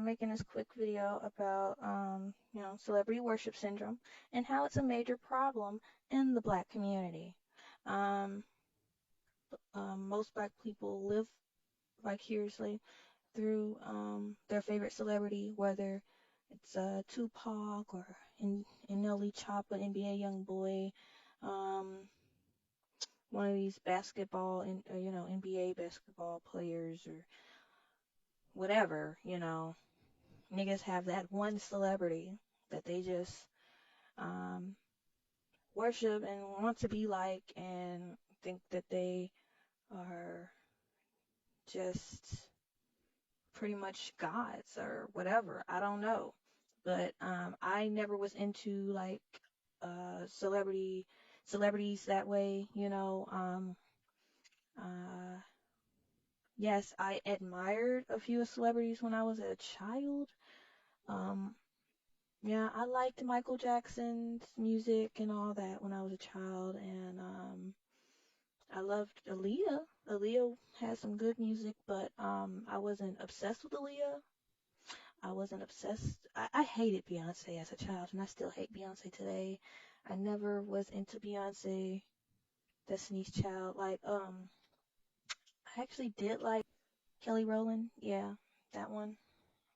making this quick video about, celebrity worship syndrome and how it's a major problem in the Black community. Um, Most Black people live vicariously through their favorite celebrity, whether it's Tupac or Nelly Choppa, NBA young boy, um, one of these basketball and NBA basketball players or whatever. Niggas have that one celebrity that they just um, worship and want to be like and think that they are just pretty much gods or whatever. I don't know. But I never was into like celebrities that way. Uh, yes, I admired a few celebrities when I was a child. Um, Yeah, I liked Michael Jackson's music and all that when I was a child, and I loved Aaliyah. Aaliyah had some good music, but I wasn't obsessed with Aaliyah. I wasn't obsessed. I hated Beyonce as a child, and I still hate Beyonce today. I never was into Beyonce, Destiny's Child. I actually did like Kelly Rowland. Yeah, that one.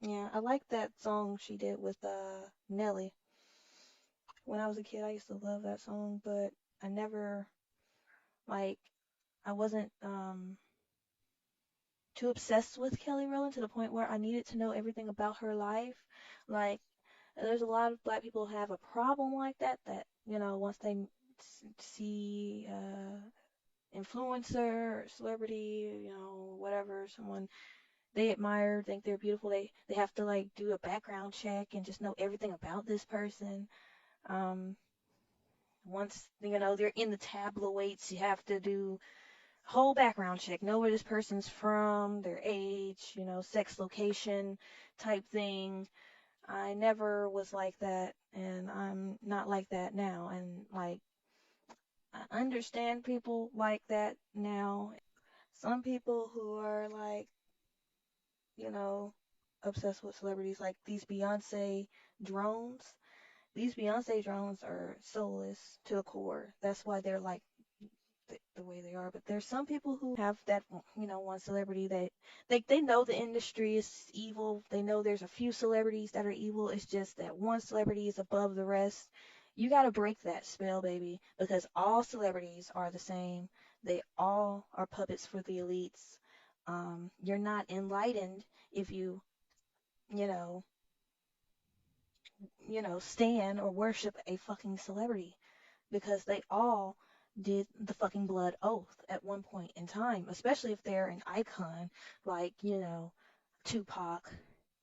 Yeah, I liked that song she did with Nelly. When I was a kid, I used to love that song, but I never like I wasn't too obsessed with Kelly Rowland to the point where I needed to know everything about her life. Like there's a lot of Black people who have a problem like that. That once they see influencer or celebrity, whatever, someone they admire, think they're beautiful, they have to like do a background check and just know everything about this person. Um, Once they're in the tabloids, you have to do whole background check, know where this person's from, their age, sex, location type thing. I never was like that, and I'm not like that now. And like, I understand people like that now. Some people who are like, you know, obsessed with celebrities, like these Beyonce drones. These Beyonce drones are soulless to the core. That's why they're like the way they are. But there's some people who have that, one celebrity that they know the industry is evil. They know there's a few celebrities that are evil. It's just that one celebrity is above the rest. You got to break that spell, baby, because all celebrities are the same. They all are puppets for the elites. You're not enlightened if you know, stand or worship a fucking celebrity because they all did the fucking blood oath at one point in time, especially if they're an icon like, Tupac,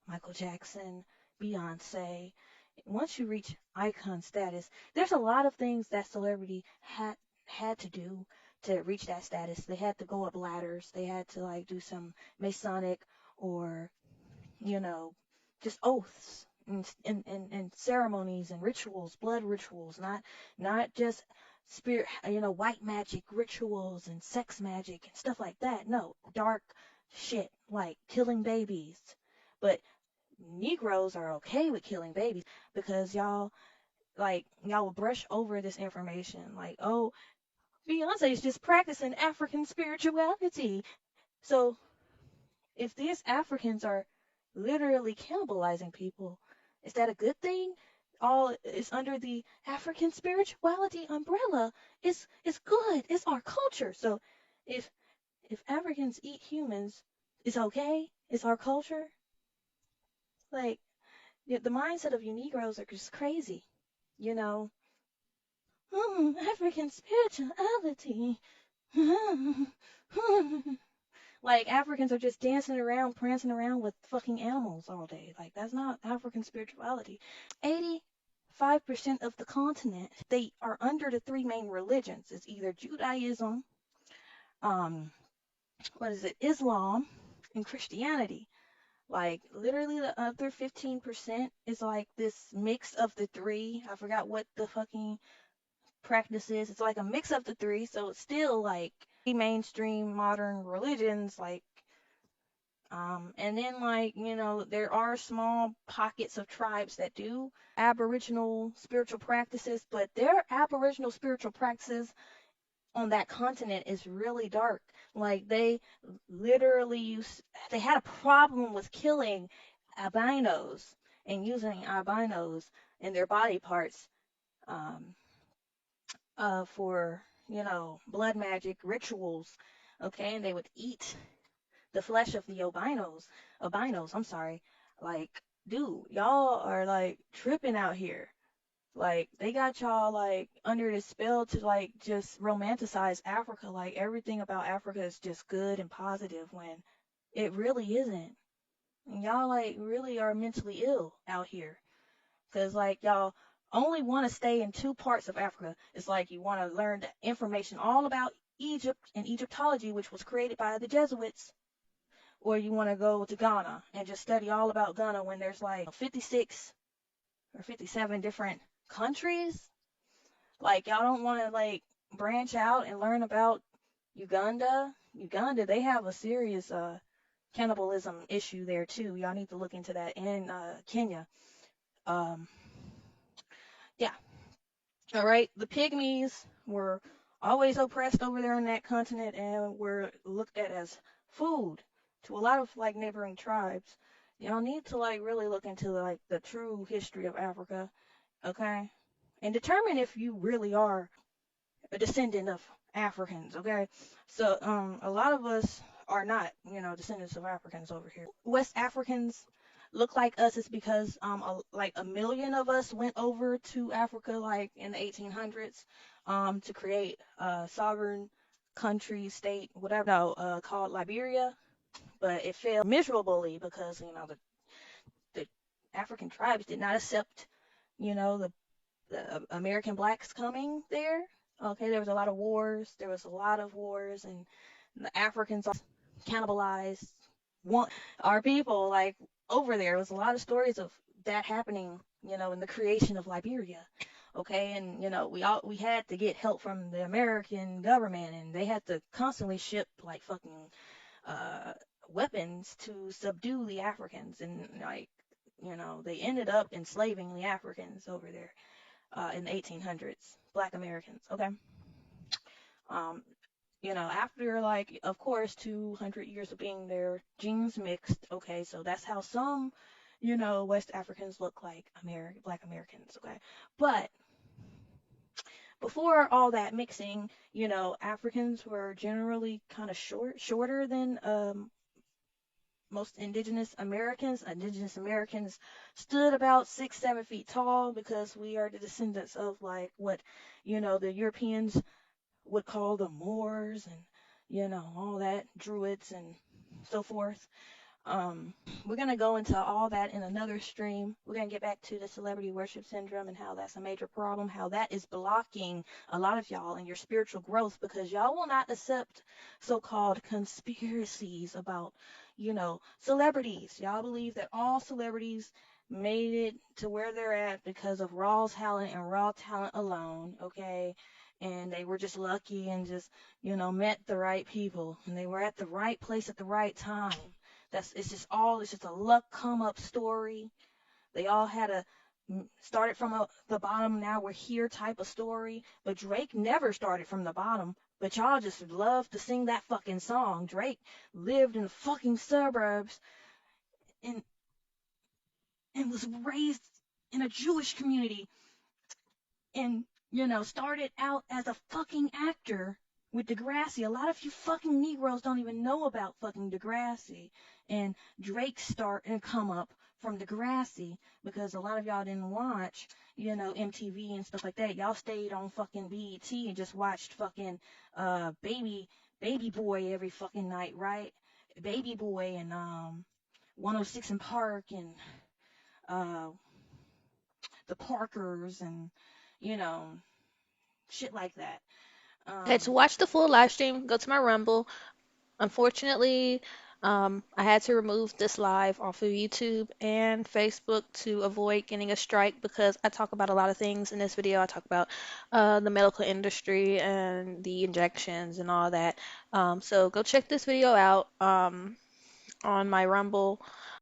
Michael Jackson, Beyonce. Once you reach icon status, there's a lot of things that celebrity had to do to reach that status. They had to go up ladders. They had to like do some Masonic or, you know, just oaths and ceremonies and rituals, blood rituals, not just spirit, white magic rituals and sex magic and stuff like that. No, dark shit like killing babies. But Negroes are okay with killing babies because y'all will brush over this information like, oh, Beyonce is just practicing African spirituality. So if these Africans are literally cannibalizing people, is that a good thing? All is under the African spirituality umbrella. It's good. It's our culture. So if Africans eat humans, it's okay. It's our culture. Like the mindset of you Negroes are just crazy. You know, African spirituality. Like Africans are just dancing around, prancing around with fucking animals all day. Like that's not African spirituality. 85% of the continent, they are under the three main religions. It's either Judaism, um, what is it, Islam, and Christianity. Like literally the other 15% is like this mix of the three. I forgot what the fucking practice is. It's like a mix of the three, so it's still like mainstream modern religions like And then, like, there are small pockets of tribes that do Aboriginal spiritual practices, but their Aboriginal spiritual practices on that continent is really dark. Like, they literally they had a problem with killing albinos and using albinos in their body parts, um, for, blood magic rituals. Okay, and they would eat the flesh of the albinos, I'm sorry. Like, dude, y'all are like tripping out here. Like, they got y'all like under this spell to like just romanticize Africa. Like, everything about Africa is just good and positive when it really isn't. And y'all like really are mentally ill out here. Cause like y'all only want to stay in two parts of Africa. It's like you want to learn the information all about Egypt and Egyptology, which was created by the Jesuits, or you want to go to Ghana and just study all about Ghana when there's like 56 or 57 different countries. Like, y'all don't want to like branch out and learn about Uganda. Uganda, they have a serious cannibalism issue there too. Y'all need to look into that. And Kenya. Um, yeah. All right. The pygmies were always oppressed over there on that continent and were looked at as food to a lot of like neighboring tribes. Y'all need to like really look into like the true history of Africa, okay? And determine if you really are a descendant of Africans, okay? So, a lot of us are not, descendants of Africans over here. West Africans look like us is because like a million of us went over to Africa like in the 1800s to create a sovereign country, state, whatever, no, called Liberia, but it failed miserably because the African tribes did not accept, the American blacks coming there. Okay, there was a lot of wars. There was a lot of wars, and the Africans cannibalized one our people. Like, over there was a lot of stories of that happening. In the creation of Liberia. Okay, and we had to get help from the American government, and they had to constantly ship like fucking uh, weapons to subdue the Africans, and like they ended up enslaving the Africans over there in the 1800s, Black Americans. Okay, um, after like of course 200 years of being there, genes mixed. Okay, so that's how some West Africans look like Black Americans. Okay, but before all that mixing, Africans were generally kind of shorter than most indigenous Americans. Indigenous Americans stood about 6, 7 feet tall because we are the descendants of like what, the Europeans would call the Moors and, all that, Druids and so forth. We're going to go into all that in another stream. We're going to get back to the celebrity worship syndrome and how that's a major problem, how that is blocking a lot of y'all in your spiritual growth because y'all will not accept so-called conspiracies about, celebrities. Y'all believe that all celebrities made it to where they're at because of raw talent and raw talent alone, okay? And they were just lucky and just, met the right people and they were at the right place at the right time. It's just a luck come up story. They all had a started from the bottom, now we're here type of story. But Drake never started from the bottom. But y'all just love to sing that fucking song. Drake lived in the fucking suburbs and was raised in a Jewish community and, started out as a fucking actor with Degrassi. A lot of you fucking Negroes don't even know about fucking Degrassi. And Drake's start and come up from Degrassi because a lot of y'all didn't watch, MTV and stuff like that. Y'all stayed on fucking BET and just watched fucking Baby Boy every fucking night, right? Baby Boy and 106 and Park and uh the Parkers and you know shit like that. Okay, to Um, watch the full live stream, go to my Rumble. Unfortunately, I had to remove this live off of YouTube and Facebook to avoid getting a strike because I talk about a lot of things in this video. I talk about the medical industry and the injections and all that. So go check this video out. on my Rumble.